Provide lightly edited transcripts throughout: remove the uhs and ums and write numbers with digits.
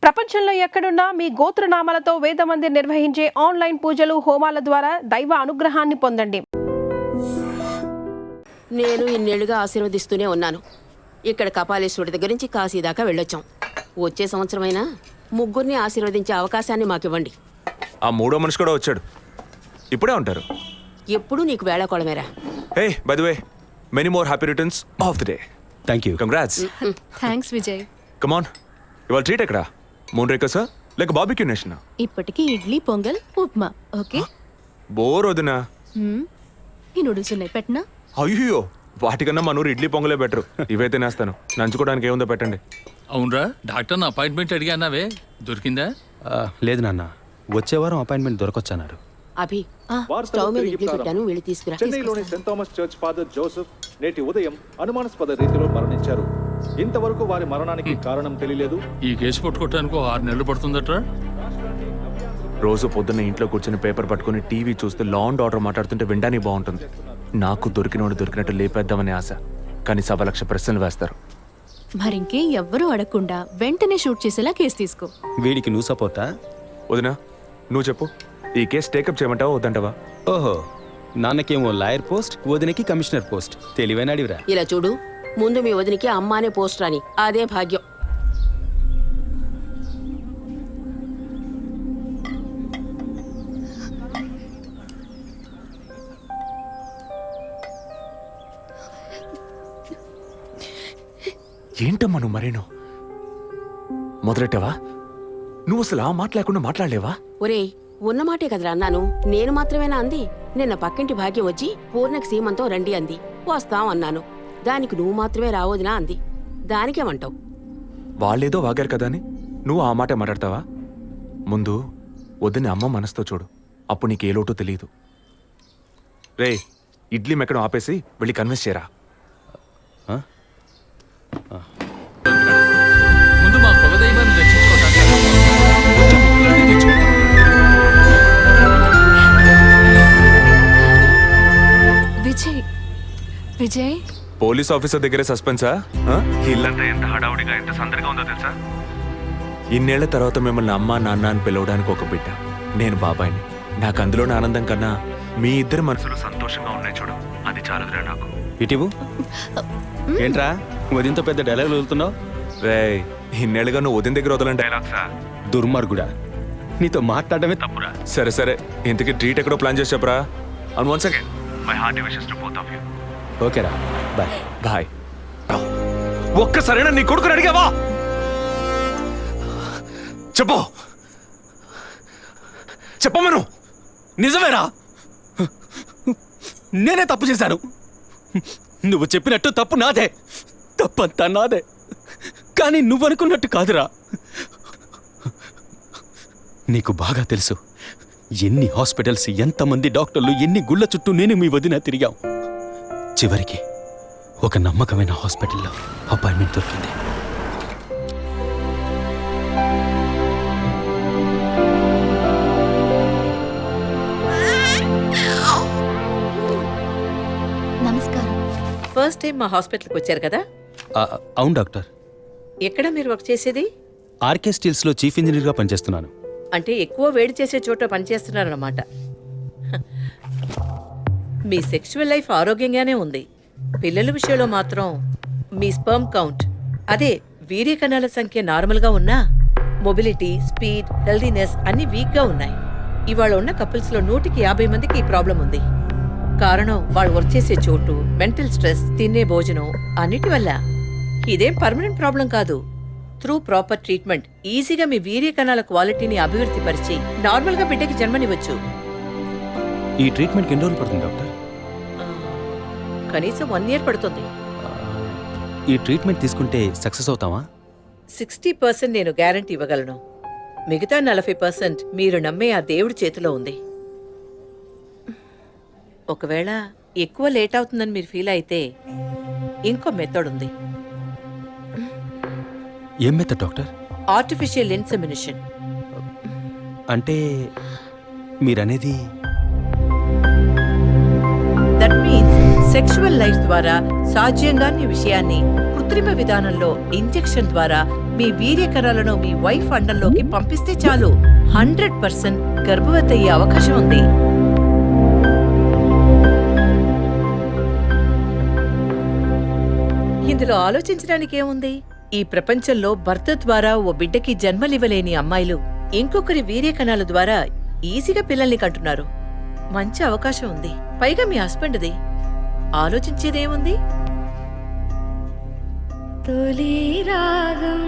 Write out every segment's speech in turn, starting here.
ప్రపంచంలో ఎక్కడున్నా మీ గోత్రనామాలతో వేదమందిర్ నిర్వహించే ఆన్లైన్ పూజలు హోమాల ద్వారా దైవ అనుగ్రహాన్ని పొందండి. నేను ఇన్నేళ్లుగా ఆశీర్వదిస్తూనే ఉన్నాను. ఇక్కడ కపాలేశ్వరుడి దగ్గర నుంచి కాశీ దాకా వెళ్ళొచ్చాం. వచ్చే సంవత్సరమైనా ముగ్గురిని ఆశీర్వదించే అవకాశాన్ని మాకివ్వండి. ఆ మూడో మనిషి కూడా వచ్చాడు. ఇప్పుడే ఉంటారు. ఎప్పుడు నీకు వేళాకోళమేరా. Hey by the way many more happy returns of the day. Thank you. Congrats. Thanks Vijay. Come on, ఇవాళ ట్రీట్ ఎక్కడా? మూన్ రేకసా లేక బార్బిక్యూ నేషన్? ఇప్పటికి ఇడ్లీ పొంగల్ ఉప్మా. ఓకే, బోర్ వదినా. ఈ నూడిల్స్ ఉన్నాయి, పెట్టనా? అయ్యో, వాటికన్నా మన ఊరు ఇడ్లీ పొంగలే బెటర్. ఇవైతే నేస్తాను. నంచుకోవడానికి ఏముందో పెట్టండి. అవునరా, డాక్టర్ అపాయింట్మెంట్ అడిగానావే, దొరికిందా? లేదు నాన్న, వచ్చే వారం అపాయింట్మెంట్ దొరకొచ్చన్నారు. అభి, స్టవ్ మీద ఇడ్లీ పెట్టాను, వెళ్ళి తీసుకురా. చెన్నైలోని Saint Thomas church father Joseph నేటి ఉదయం అనుమానాస్పద రీతిలో మరణించారు. ఇంతవరకు వారి మరణానికి కారణం తెలియలేదు. ఈ కేసు పట్టుకోవటానికి 6 నెలలు పడుతుందట్రా. రోజు పొద్దున్న ఇంట్లో కూర్చొని పేపర్ పట్టుకుని టీవీ చూస్తే లా అండ్ ఆర్డర్ మాట్లాడుతుంటే వినడానికి బాగుంటుంది. నాకు దొరికినోడు దొరికినట్టు లేపేద్దామని ఆశ, కానీ 1,00,000 ప్రశ్నలు వేస్తారు. మరింకే ఎవ్వరూ అడగకుండా వెంటనే షూట్ చేసేలా కేసు తీసుకో. వీడికి నువ్వు సపోర్టా? వదినా నువ్వు చెప్పు, ఈ కేసు టేకప్ చేయమంటావా వద్దంటావా? ఓహో, నాన్నకేమో లాయర్ పోస్ట్, వదినకి కమిషనర్ పోస్ట్. తెలివైన అడివిరా. ఇలా చూడు, ముందు మీ వదినికి అమ్మానే పోస్ట్ రాని, అదే భాగ్యం. ఏంటమ్మా నువ్వు మరేను మొదలెట్టావా? నువ్వు అసలు ఆ మాట లేకుండా మాట్లాడలేవా? ఒరేయ్, ఉన్నమాటే కదరా అన్నాను. నేను మాత్రమేనా అంది? నిన్న పక్కింటి భాగ్యం వచ్చి పూర్ణకి సీమంతం రండి అంది. వస్తాం అన్నాను. దానికి నువ్వు మాత్రమే రావద్దునా అంది. దానికేమంటావు? వాళ్ళేదో వాగారు కదా అని నువ్వు ఆ మాట మాట్లాడతావా? ముందు వద్దని అమ్మ మనసుతో చూడు, అప్పుడు నీకు ఏ లోటో తెలియదు. రే, ఇడ్లీ మెక్కడం ఆపేసి వెళ్ళి కన్విన్స్ చేయరా. ముందు మా కులదైవాన్ని దర్శించుకోవటానికి కొంచెం ముక్కులన్నీ తెచ్చుకో. విజయ్, విజయ్, పోలీస్ ఆఫీసర్ దగ్గరే సస్పెన్సా? ఇల్లంతా ఎంత హడావుడిగా ఎంత సందడిగా ఉందో తెలుసా? ఇన్నేళ్ల తర్వాత మిమ్మల్ని అమ్మా నాన్న అని పిలవడానికి ఒక బిడ్డ, నేను బాబాయిని. నాకు అందులోని ఆనందం కన్నా మీ ఇద్దరు మనసులు సంతోషంగా ఉన్నాయి చూడు, అది చాలదురా నాకు. ఇటీవు ఏంట్రా వదినతో పెద్ద డైలాగులు వదులుతున్నావు? రే, ఇన్నేళ్ళుగా నువ్వు వదిన దగ్గర వదలని డైలాగ్సా? దుర్మార్గుడా, నీతో మాట్లాడమే తప్పురా. సరే సరే, ఇంతకీ ట్రీట్ ఎక్కడో ప్లాన్ చేసి చెప్పరా. And once again my hearty wishes to both of you. ఓకేరా, బాయ్. బాయ్. ఒక్కసారైనా నీ కొడుకుని అడిగావా? చెప్పు, చెప్పమను. నిజమేరా, నేనే తప్పు చేశాను. నువ్వు చెప్పినట్టు తప్పు నాదే, తప్పంతా నాదే. కానీ నువ్వనుకున్నట్టు కాదురా. నీకు బాగా తెలుసు ఎన్ని హాస్పిటల్స్, ఎంతమంది డాక్టర్లు, ఎన్ని గుళ్ళ చుట్టూ నేను మీ వదిన తిరిగాం. చివరికి ఒక నమ్మకమైన హాస్పిటల్లో అపాయింట్మెంట్ దొరికింది. నమస్కారం. ఫస్ట్ టైం మా హాస్పిటల్కి వచ్చారు కదా? అవును డాక్టర్. ఎక్కడ మీరు వర్క్ చేసేది? ఆర్కే స్టీల్స్లో చీఫ్ ఇంజనీర్గా పనిచేస్తున్నాను. అంటే ఎక్కువ వేడి చేసే చోట పనిచేస్తున్నారన్నమాట. మీ సెక్షువల్ లైఫ్ ఆరోగ్యంగానే ఉంది. పిల్లల విషయంలో మాత్రం మీ స్పర్మ్ కౌంట్, అదే వీర్య కణాల సంఖ్య నార్మల్గా ఉన్నా మొబిలిటీ, స్పీడ్, హెల్దీనెస్ అన్ని వీక్గా ఉన్నాయి. ఇవాళ ఉన్న కపుల్స్లో 150 మందికి ఈ ప్రాబ్లం ఉంది. కారణం వాళ్ళు వర్క్ చేసే చోటు, మెంటల్ స్ట్రెస్, తినే భోజనం అన్నిటి వల్ల. ఇదేం పర్మనెంట్ ప్రాబ్లం కాదు. త్రూ ప్రాపర్ ట్రీట్మెంట్ ఈజీగా మీ వీర్య కణాల క్వాలిటీని అభివృద్ధి పరిచి నార్మల్గా బిడ్డకి జన్మనివ్వచ్చు. ఈ ట్రీట్మెంట్కి ఎన్ని రోజులు పడుతుంది డాక్టర్? కనీసం 1 year పడుతుంది. ఈ ట్రీట్మెంట్ తీసుకుంటే సక్సెస్ అవుతావా? 60% నేను గ్యారంటీ ఇవ్వగలను. మిగతా 40% మీరు నమ్మే ఆ దేవుడి చేతిలో ఉంది. ఒకవేళ ఎక్కువ లేట్ అవుతుందని మీరు ఫీల్ అయితే ఇంకో మెథడ్ ఉంది. ఏం మెథడ్ డాక్టర్? Artificial insemination. అంటే మీరనేది? దట్ మీన్స్ సెక్షువల్ లైఫ్ ద్వారా సాధ్యంగాని విషయాన్ని కృత్రిమ విధానంలో ఇంజెక్షన్ ద్వారా మీ వీర్య కణాలను మీ వైఫ్ అండంలోకి పంపిస్తే చాలు 100% గర్భవతి అయ్యే అవకాశం ఉంది. ఇందులో ఆలోచించడానికి ఏముంది? ఈ ప్రపంచంలో భర్త ద్వారా ఓ బిడ్డకి జన్మలివ్వలేని అమ్మాయిలు ఇంకొకరి వీర్య కణాల ద్వారా ఈజీగా పిల్లల్ని కంటున్నారు. మంచి అవకాశం ఉంది. పైగా మీ హస్బెండ్ది. ఆలోచించేదేముంది? తొలి రాగం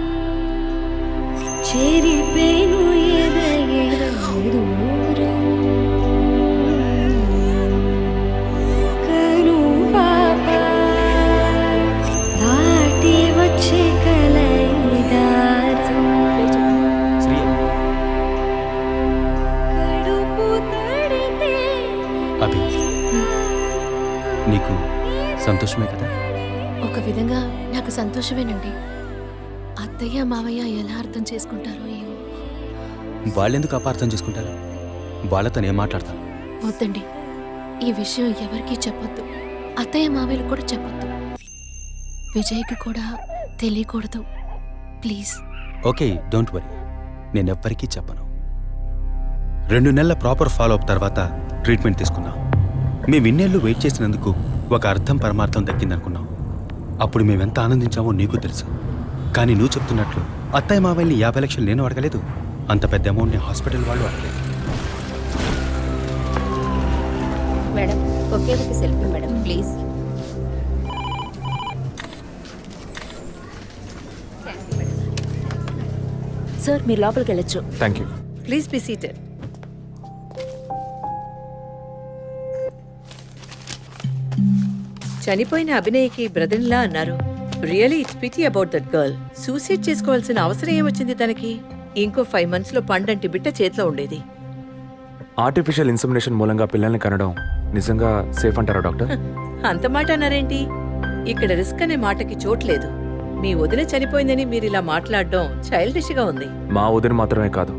చెరిపేను ఎదగెదూరం కను పాప దాటి వచ్చే కలైదారం కడుపు తడితే అభి, నీకు సంతోషమే కదా? ఒక విధంగా నాకు సంతోషమేనండి. అత్తయ్య మావయ్య ఎలా అర్థం చేసుకుంటారో ఏమో. వాళ్ళెందుకు అపార్థం చేసుకుంటారు? వాళ్ళతో నేను మాట్లాడతాను. వద్దండి, ఈ విషయం ఎవరికీ చెప్పొద్దు. అత్తయ్య మావయ్యలు కూడా చెప్పొద్దు. విజయ్కి కూడా తెలియకూడదు, ప్లీజ్. ఓకే, డోంట్ వరీ, నేనెవ్వరికీ చెప్పను. 2 నెలల ప్రాపర్ ఫాలో అప్ తర్వాత ట్రీట్మెంట్ తీసుకున్నాం. మేము ఇన్నేళ్ళు వెయిట్ చేసినందుకు ఒక అర్థం పరమార్థం దక్కిందనుకున్నాం. అప్పుడు మేమెంత ఆనందించామో నీకు తెలుసు. కానీ నువ్వు చెప్తున్నట్లు అత్తయ్య మావయ్యని 50 లక్షలు నేను అడగలేదు, అంత పెద్ద అమౌంట్ని హాస్పిటల్ వాళ్ళు అడగలేదు. మేడం, ఒకే ఒక సెల్ఫీ మేడం, ప్లీజ్. సార్, మీరు లోపలికి వెళ్ళొచ్చు. Thank you. Please be seated. చనిపోయిన అభినయకి బ్రదర్లా అన్నారు. Really it's pity about that girl. Suicide చేసుకోవాల్సిన అవసరం ఏమొచ్చింది తనకి? ఇంకో 5 months లో పండంటి బిడ్డ చేతిలో ఉండేది. ఆర్టిఫిషియల్ ఇన్సెమినేషన్ మూలంగా పిల్లల్ని కనడం నిజంగా సేఫ్ అంటారా డాక్టర్? అంత మాట అన్నారేంటి? ఇక్కడ రిస్క్ అనే మాటకి చోట్లేదు. మీ వదిన చనిపోయిందని మీరు ఇలా మాట్లాడడం చైల్డిష్ గా ఉంది. మా వదిన మాత్రమే కాదు,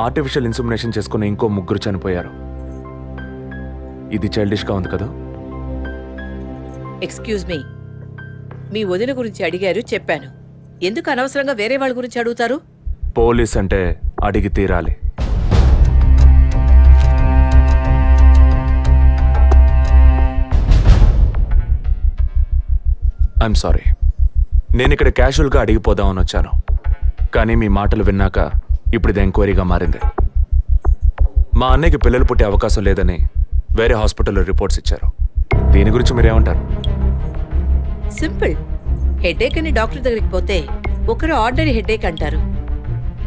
ఆర్టిఫిషియల్ ఇన్సెమినేషన్ చేసుకున్న ఇంకో 3 చనిపోయారు. ఇది చైల్డిష్గా ఉంది కదా? ఎక్స్క్యూజ్ మీ, మీ వదిన గురించి అడిగారు, చెప్పాను. ఎందుకు అనవసరంగా వేరే వాళ్ళ గురించి అడుగుతారు? పోలీస్ అంటే అడిగి తీరాలి. ఐఎమ్ సారీ, నేను ఇక్కడ క్యాజువల్గా అడిగిపోదామని వచ్చాను. కానీ మీ మాటలు విన్నాక ఇప్పుడు ఇది ఎంక్వైరీగా మారింది. మా అన్నయ్యకి పిల్లలు పుట్టే అవకాశం లేదని వేరే హాస్పిటల్లో రిపోర్ట్స్ ఇచ్చారు. దీని గురించి మీరేమంటారు? సింపుల్. హెడేక్ అని డాక్టర్ దగ్గరికి పోతే ఒకరు ఆర్డినరీ హెడేక్ అంటారు,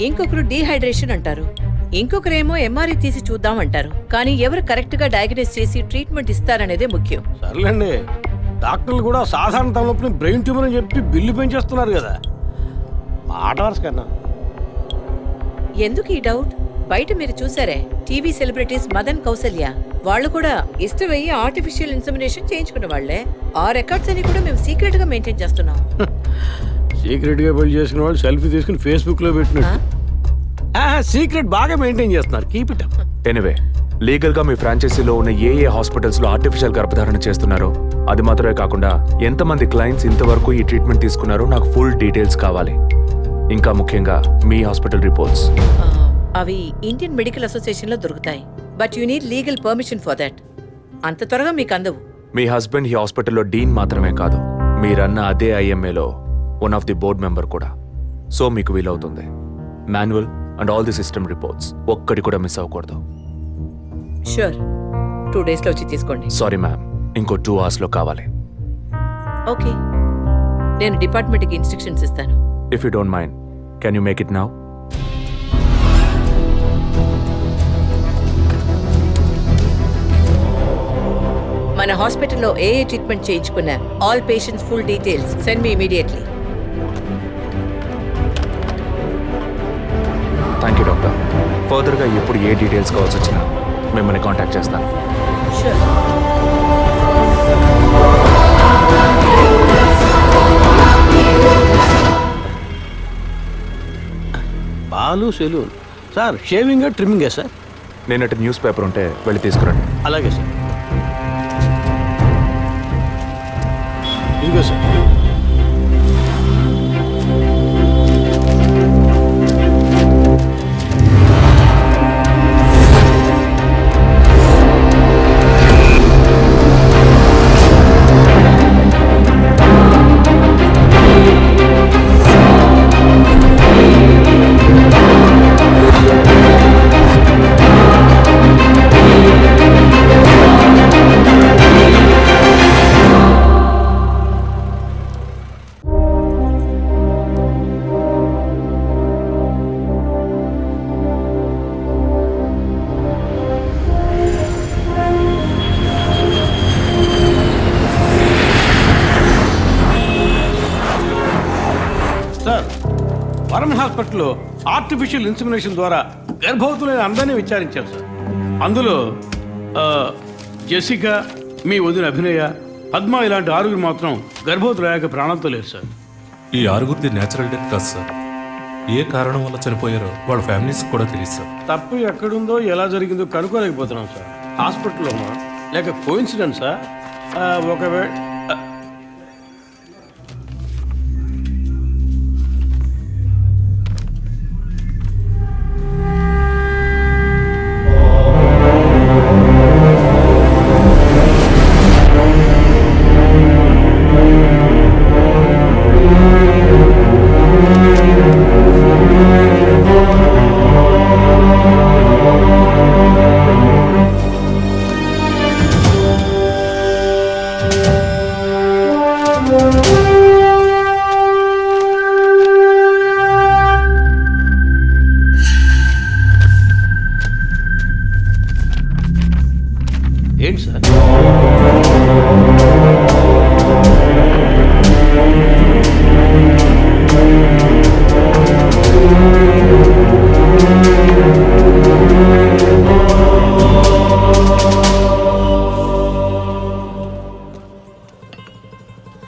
ఇంకొకరు డీహైడ్రేషన్ అంటారు, ఇంకొకరేమో ఎంఆర్ఐ తీసి చూద్దాం అంటారు. కానీ ఎవరు కరెక్ట్ గా డయాగ్నోస్ చేసి ట్రీట్మెంట్ ఇస్తారనేదే ముఖ్యం. సర్లేండి, డాక్టర్లు కూడా సాధారణ తలనొప్పిని బ్రెయిన్ ట్యూమర్ అని చెప్పి బిల్లు పెంచేస్తున్నారు కదా. మాట వరుస కన్నా. ఎందుకు ఈ డౌట్? బయట మీరు చూసారే, టీవీ సెలబ్రిటీస్ మదన్ కౌసల్య వాళ్ళు కూడా ఇష్టమయ్యి ఆర్టిఫిషియల్ ఇన్సెమినేషన్ చేయించుకున్న వాళ్లే. ఆ రికార్డ్స్ అని కూడా మేము సీక్రెట్ గా మెయింటైన్ చేస్తున్నాం. సీక్రెట్ గా పెళ్లి చేసిన వాళ్ళు సెల్ఫీ తీసుకుని ఫేస్బుక్ లో పెట్టినట్టు సీక్రెట్ బాగా మెయింటైన్ చేస్తున్నారు. Keep it up. Anyway, legal గా మీ ఫ్రాంచైజీలో ఉన్న ఏ హాస్పిటల్స్ లో ఆర్టిఫిషియల్ గర్భధారణ చేస్తున్నారో అది మాత్రమే కాకుండా ఎంతమంది క్లయింట్స్ ఇంతవరకు ఈ ట్రీట్మెంట్ తీసుకున్నారో నాకు ఫుల్ డీటెయిల్స్ కావాలి. ఇంకా ముఖ్యంగా మీ హాస్పిటల్ రిపోర్ట్స్. అవి ఇండియన్ మెడికల్ అసోసియేషన్ లో దొరుకుతాయి. But you need legal permission for that. అంత త్వరగా మీకు అందవు. మీ హస్బెండ్ ఈ హాస్పిటల్లో డీన్ మాత్రమే కాదు, మీరన్న అదే ఐఎంఏలో one of the board member కూడా. సో మీకు వీలవుతుంది. Manual and all the system reports ఒక్కటి కూడా మిస్ అవ్వకూడదు. షూర్, 2 days లో వచ్చి తీసుకోండి. సారీ మ్యామ్, ఇంకో 2 hours లో కావాలి. ఓకే, నేను డిపార్ట్మెంట్కి ఇన్స్ట్రక్షన్స్ ఇస్తాను. If you don't mind, can you make it now? మన హాస్పిటల్లో ఏ ట్రీట్మెంట్ చేయించుకున్నా all patients full details send me immediately. Thank you doctor. ఫర్దర్గా ఎప్పుడు ఏ డీటెయిల్స్ కావాల్సి వచ్చినా మిమ్మల్ని కాంటాక్ట్ చేస్తాను. Sure. Balu saloon sir. Shaving ట్రిమ్మింగే సార్? నేనటి న్యూస్ పేపర్ ఉంటే వెళ్ళి తీసుకురండి. అలాగే సార్. ఇదిగో సార్. హాస్పిటల్లో ఆర్టిఫిషియల్ ఇన్సిమినేషన్ ద్వారా గర్భవతులైన అందరినీ విచారించాం సార్. అందులో జెసికా, మీ వదిన అభినయ, పద్మ ఇలాంటి 6 మాత్రం గర్భవతులయ్యాక ప్రాణంతో లేరు సార్. ఈ 6 నేచురల్ డెత్ కాదు సార్. ఏ కారణం వల్ల చనిపోయారో వాళ్ళ ఫ్యామిలీస్ కూడా తెలియదు సార్. తప్పు ఎక్కడుందో ఎలా జరిగిందో కనుక్కోలేకపోతున్నాం సార్. హాస్పిటల్లోనా లేక కోఇన్సిడెన్సా? ఒకవేళ ఏంటి sir?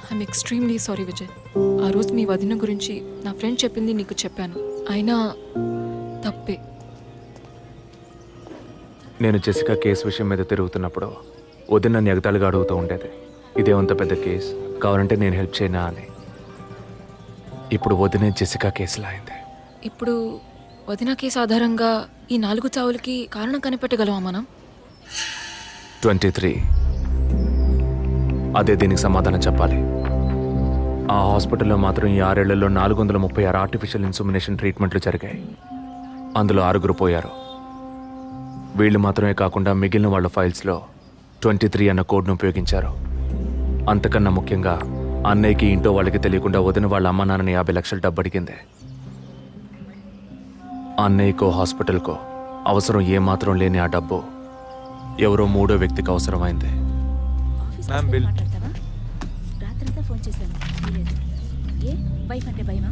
I'm extremely sorry Vijay. ఆ రోజు మీ వదిన గురించి నా ఫ్రెండ్ చెప్పింది నీకు చెప్పాను. అయినా తప్పే. నేను జెసికా కేసు విషయం మీద తిరుగుతున్నప్పుడు వదిన నన్ను ఎగతాళిగా అడుగుతూ ఉండేది, ఇదేమంత పెద్ద కేసు, కావాలంటే నేను హెల్ప్ చేయనా అని. ఇప్పుడు వదినే జెసికా కేసులా అయింది. ఇప్పుడు వదిన కేసు ఆధారంగా ఈ 4 చావులకి కారణం కనిపెట్టగలమా మనం? 23. అదే దీనికి సమాధానం చెప్పాలి. ఆ హాస్పిటల్లో మాత్రం ఈ 6 ఏళ్లలో 436 ఆర్టిఫిషియల్ ఇన్సుమినేషన్ ట్రీట్మెంట్లు జరిగాయి. అందులో 6 పోయారు. వీళ్ళు మాత్రమే కాకుండా మిగిలిన వాళ్ళ ఫైల్స్లో 23 అన్న కోడ్ను ఉపయోగించారు. అంతకన్నా ముఖ్యంగా అన్నయ్యకి ఇంట్లో వాళ్ళకి తెలియకుండా వదిన వాళ్ళ అమ్మ నాన్నని 50 లక్షలు డబ్బు అడిగింది. అన్నయ్యకో హాస్పిటల్కో అవసరం ఏమాత్రం లేని ఆ డబ్బు ఎవరో 3వ వ్యక్తికి అవసరమైంది. రాత్రంతా ఫోన్ చేశాను. ఏ వైఫ్ అంటే భయమా?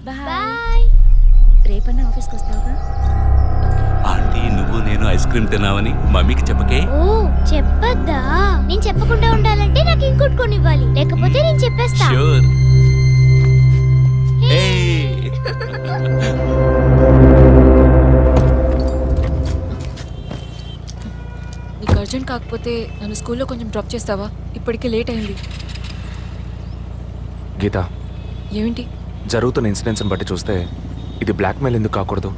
బాయ్. రేపన్నా ఆఫీస్కి వస్తావుగా? ఆంటీ, నువ్వు నేను ఐస్ క్రీమ్ తిన్నావని మమ్మీకి చెప్పకే. ఓ చెప్పద్దా? నేను చెప్పకుండా ఉండాలంటే నాకు ఇంకోటి కొనివ్వాలి, లేకపోతే నేను చెప్పేస్తా. ష్యూర్. నీకు అర్జెంట్ కాకపోతే నన్ను స్కూల్లో కొంచెం డ్రాప్ చేస్తావా? ఇప్పటికే లేట్ అయింది. గీత, ఏమిటి? జరుగుతున్న ఇన్సిడెంట్స్ని బట్టి చూస్తే ఇది బ్లాక్మెయిల్ ఎందుకు కాకూడదు?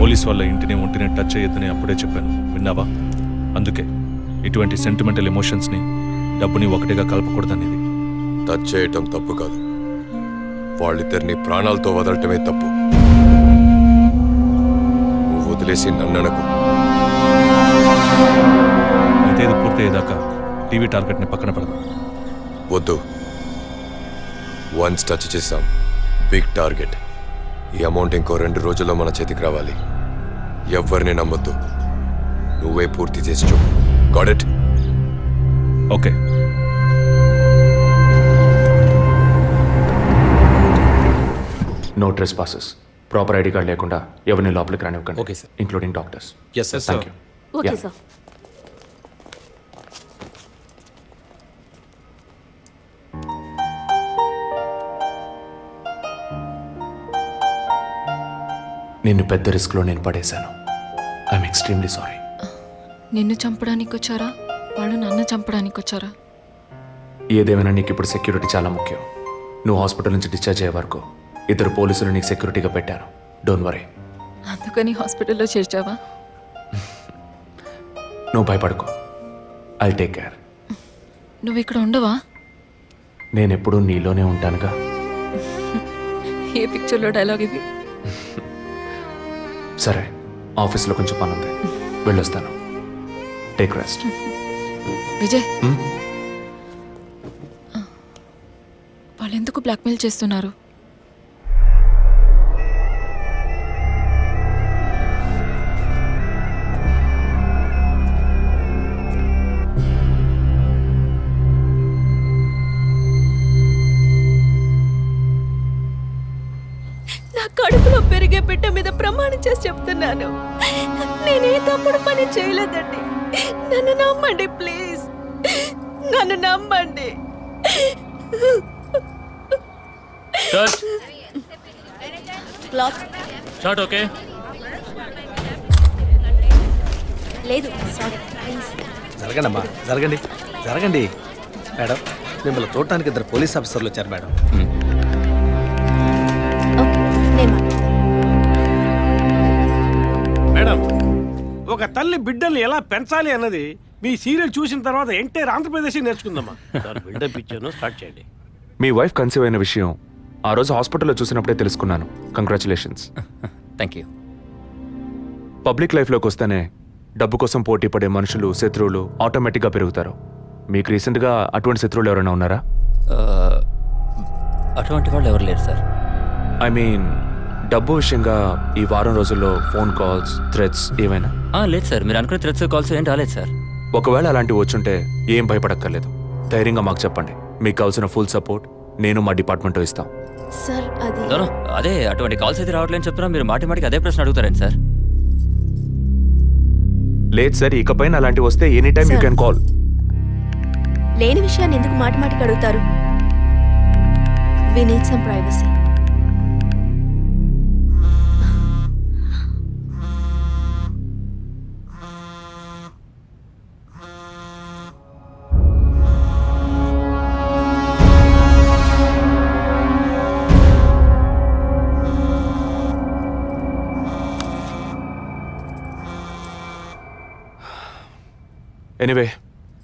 పోలీస్ వాళ్ళ ఇంటిని ఒంటిని టచ్ చేయొద్దని అప్పుడే చెప్పాను, విన్నావా? అందుకే ఇటువంటి సెంటిమెంటల్ ఎమోషన్స్ని డబ్బుని ఒకటిగా కలపకూడదనేది. టచ్ చేయటం తప్పు కాదు, వాళ్ళిద్దరిని ప్రాణాలతో వదలటమే తప్పు. నువ్వు వదిలేసి నన్ననకు. అయితే ఇది పూర్తయ్యేదాకా టీవీ టార్గెట్ని పక్కన పెడదాం. వద్దు, వన్స్ టచ్ చేసాం, బిగ్ టార్గెట్. ఈ అమౌంట్ ఇంకో 2 రోజుల్లో మన చేతికి రావాలి. ఎవరిని నమ్మొద్దు, నువ్వే పూర్తి చేసి చూపు. Got it? Okay. No trespasses. Proper ID card లేకుండా ఎవరిని లోపలికి రానివ్వకండి. Okay sir. Including doctors. Yes sir. Thank you. Okay sir. నిన్ను పెద్ద రిస్క్లో నేను పడేశాను. I'm extremely sorry. నిన్ను చంపడానికి వచ్చారా? వాళ్ళు నన్ను చంపడానికి వచ్చారా? ఏదేమైనా నీకు ఇప్పుడు సెక్యూరిటీ చాలా ముఖ్యం. నువ్వు హాస్పిటల్ నుంచి డిశ్చార్జ్ అయ్యే వరకు 2 పోలీసులు నీకు సెక్యూరిటీగా పెట్టాను. Don't worry. అందుకని హాస్పిటల్లో చేర్చావా? నువ్వు భయపడుకో, ఐ టేక్ కేర్. నువ్వు ఇక్కడ ఉండవా? నేను ఎప్పుడూ నీలోనే ఉంటానుగా. ఏ పిక్చర్లో డైలాగ్ ఇది? సరే, ఆఫీస్లో కొంచెం పని ఉంది, వెళ్ళొస్తాను. Take rest. విజయ్, వాళ్ళు ఎందుకు బ్లాక్మెయిల్ చేస్తున్నారు? నా కడుపులో పెరిగే బిడ్డ మీద ప్రమాణం చేసి చెప్తున్నాను, నేనే తప్పుడు పని చేయలేదండి. నన్ను నమ్మండి ప్లీజ్, నన్ను నమ్మండి. Short okay. లేదు సారీ ప్లీజ్. జరగండి అమ్మా, జరగండి జరగండి. మేడం, మిమ్మల్ని చూడటానికి 2 పోలీస్ ఆఫీసర్లు వచ్చారు మేడం. ఓకే, నేను మాట్లాడతాను. మేడం, ఒక తల్లి బిడ్డల్ని ఎలా పెంచాలి అన్నది మీ సీరియల్ చూసిన తర్వాత ఎంటైర్ ఆంధ్రప్రదేశ్ నేర్చుకుందామా. బిల్డప్ ఇచ్చాను, స్టార్ట్ చేయండి. మీ వైఫ్ కన్సీవ్ అయిన విషయం ఆ రోజు హాస్పిటల్లో చూసినప్పుడే తెలుసుకున్నాను. కంగ్రాచులేషన్స్. Thank you. పబ్లిక్ లైఫ్లోకి వస్తేనే డబ్బు కోసం పోటీ పడే మనుషులు, శత్రువులు ఆటోమేటిక్గా పెరుగుతారు. మీకు రీసెంట్గా అటువంటి శత్రువులు ఎవరైనా ఉన్నారా? అటువంటి వాళ్ళు ఎవరు లేరు సార్. ఐ మీన్ డబ్బు విషయంగా ఈ వారం రోజుల్లో ఫోన్ కాల్స్, థ్రెట్స్ ఏమైనా? లేదు సార్, మీరు అనుకునే థ్రెట్స్ కాల్స్ ఏం రాలేదు సార్. ఒకవేళ అలాంటివి వచ్చుంటే ఏం భయపడక్కర్లేదు, ధైర్యంగా మాకు చెప్పండి. మీకు కావాల్సిన ఫుల్ సపోర్ట్ నేను మా డిపార్ట్మెంట్లో ఇస్తాం. సార్ అది అదే అటువంటి కాల్స్ అయితే రావట్లేని చెప్తున్నా, మీరు మాటికి అదే ప్రశ్న అడుగుతారండి సార్. లేదు సార్, ఇకపైన అలాంటివి వస్తే any time you can call. లేని విషయాన్ని ఎందుకు మాటికి అడుగుతారు? We need some privacy. Anyway,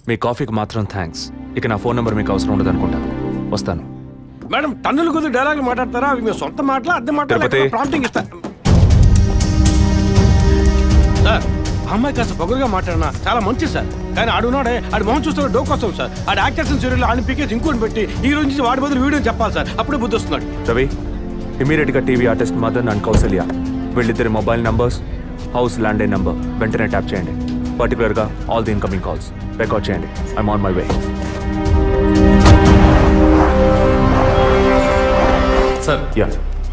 మీ కాఫీకి మాత్రం థ్యాంక్స్. ఇక నా ఫోన్ నెంబర్ మీకు అవసరం ఉండదు అనుకుంటా. వస్తాను. మేడం, టన్నుల కొద్ది డైలాగులు మాట్లాడతారా? అవి మీ సొంత మాటలా, అద్దె మాటలా, తిరుపతి. ప్రాంప్టింగ్ ఇస్తా. సార్, ఆ అమ్మాయి కాస్త పొగరుగా మాట్లాడినా చాలా మంచి సార్. కానీ ఆడున్నాడే, ఆడి మొహం చూస్తే డోకొస్తాం సార్. ఆడి యాక్టర్స్ సీరియల్ ఆడిని పీకేసి ఇంకోటి పెట్టి ఈ రోజు నుంచి వాడి బదులు వీడియో చెప్పాలి సార్. అప్పుడే బుద్ధి వస్తున్నాడు. రవి, ఇమీడియట్గా TV artist Madan and Kausalya వీళ్ళిద్దరి mobile numbers, house landline number వెంటనే ట్యాప్ చేయండి. పర్టికులర్గా all the incoming calls record చేయండి. I'm on my way. Sir, yeah,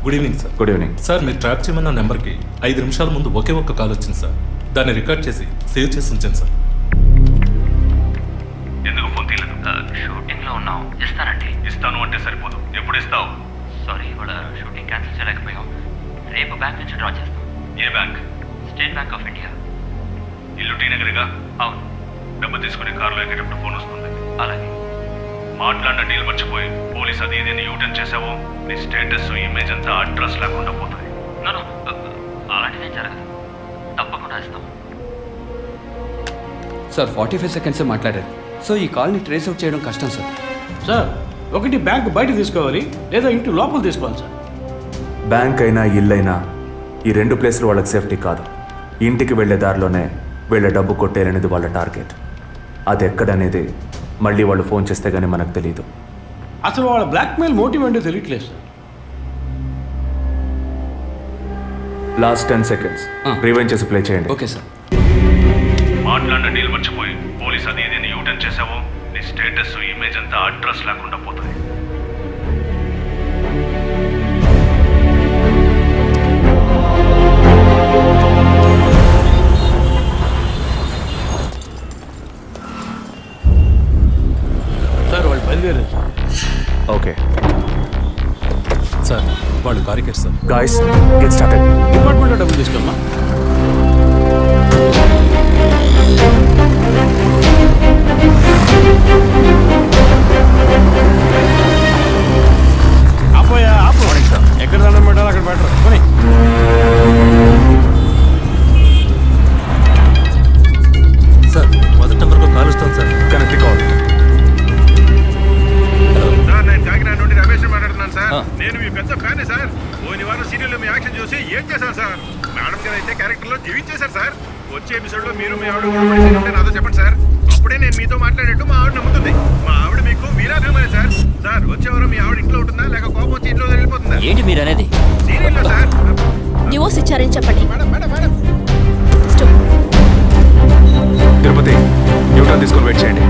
good evening sir. Good evening. Sir, మీరు ట్రాప్ చేయమన్న నెంబర్కి 5 నిమిషాల ముందు ఒకే ఒక్క కాల్ వచ్చింది సార్. దాన్ని రికార్డ్ చేసి సేవ్ చేసి ఉంచాను సార్. ఎందుకు ఫోన్ తీయలేదు? షూటింగ్లో ఉన్నాం. ఇస్తానండి. ఇస్తాను అంటే సరిపోదు. ఎప్పుడు ఇస్తావు? సారీ, ఇవాళ షూటింగ్ క్యాన్సిల్ చేయలేకపోయాం. రేపు బ్యాంక్ నుంచి డ్రా చేస్తాం. ఏ bank? State Bank of India. ఇల్లు టీ నగర్గా? అవును. డబ్బు తీసుకుని కారులో ఎక్కేటప్పుడు ఫోన్ వస్తుంది. అలాగే. మాట్లాడిన డీల్ మర్చిపోయి పోలీస్ అది ఇదేని యూటర్న్ చేసావో నీ స్టేటస్, ఇమేజ్ అంతా అడ్రస్ లేకుండా పోతాయి. నో అలాంటిదేం జరగదు. తప్పకుండా ఇస్తాం. సార్ 45 సెకండ్సే మాట్లాడారు. సో ఈ కాల్ని ట్రేస్ అవుట్ చేయడం కష్టం సార్. సార్, ఒకటి బ్యాంక్ బయట తీసుకోవాలి, లేదా ఇంటి లోపల తీసుకోవాలి సార్. బ్యాంక్ అయినా ఇల్లైనా ఈ 2 ప్లేస్లు వాళ్ళకి సేఫ్టీ కాదు. ఇంటికి వెళ్ళే దారిలోనే వీళ్ళ డబ్బు కొట్టేరనేది వాళ్ళ టార్గెట్. అది ఎక్కడనేది మళ్ళీ వాళ్ళు ఫోన్ చేస్తే గానీ మనకు తెలియదు. అసలు వాళ్ళ బ్లాక్మెయిల్ మోటివ్ ఏంటో తెలియట్లేదు సార్. లాస్ట్ 10 సెకండ్స్ రివైండ్ చేసి ప్లే చేయండి. Okay sir. మాట్లాడిన డీల్ మర్చిపోయి పోలీస్ అది ఇదేని యూటర్న్ చేసావో నీ స్టేటస్, ఇమేజ్ అంతా అడ్రస్ లేకుండా పోతాయి. సార్, వాళ్ళు బయలుదేరారు సార్. ఓకే సార్, వాళ్ళు కారికేట్ సార్. Guys, get started. డిపార్ట్మెంట్లో డబ్బులు తీసుకోమ్మా. ఆపోయా, ఆపు. ఎక్కడ దండం పెట్టాలి అక్కడ పెట్టరు. పోనీ. సార్, సార్ వచ్చేవారు మీ ఆవిడ ఇంట్లో ఉంటుందా లేక కోపం వచ్చి ఇంట్లో వెళ్ళిపోతుందా? ఏంటి మీరు అనేది? సీరియల్లో సార్. డివోర్స్ ఇచ్చారని చెప్పండి. Madam madam madam Tirupati Newton తీసుకొని వెయిట్ చేయండి.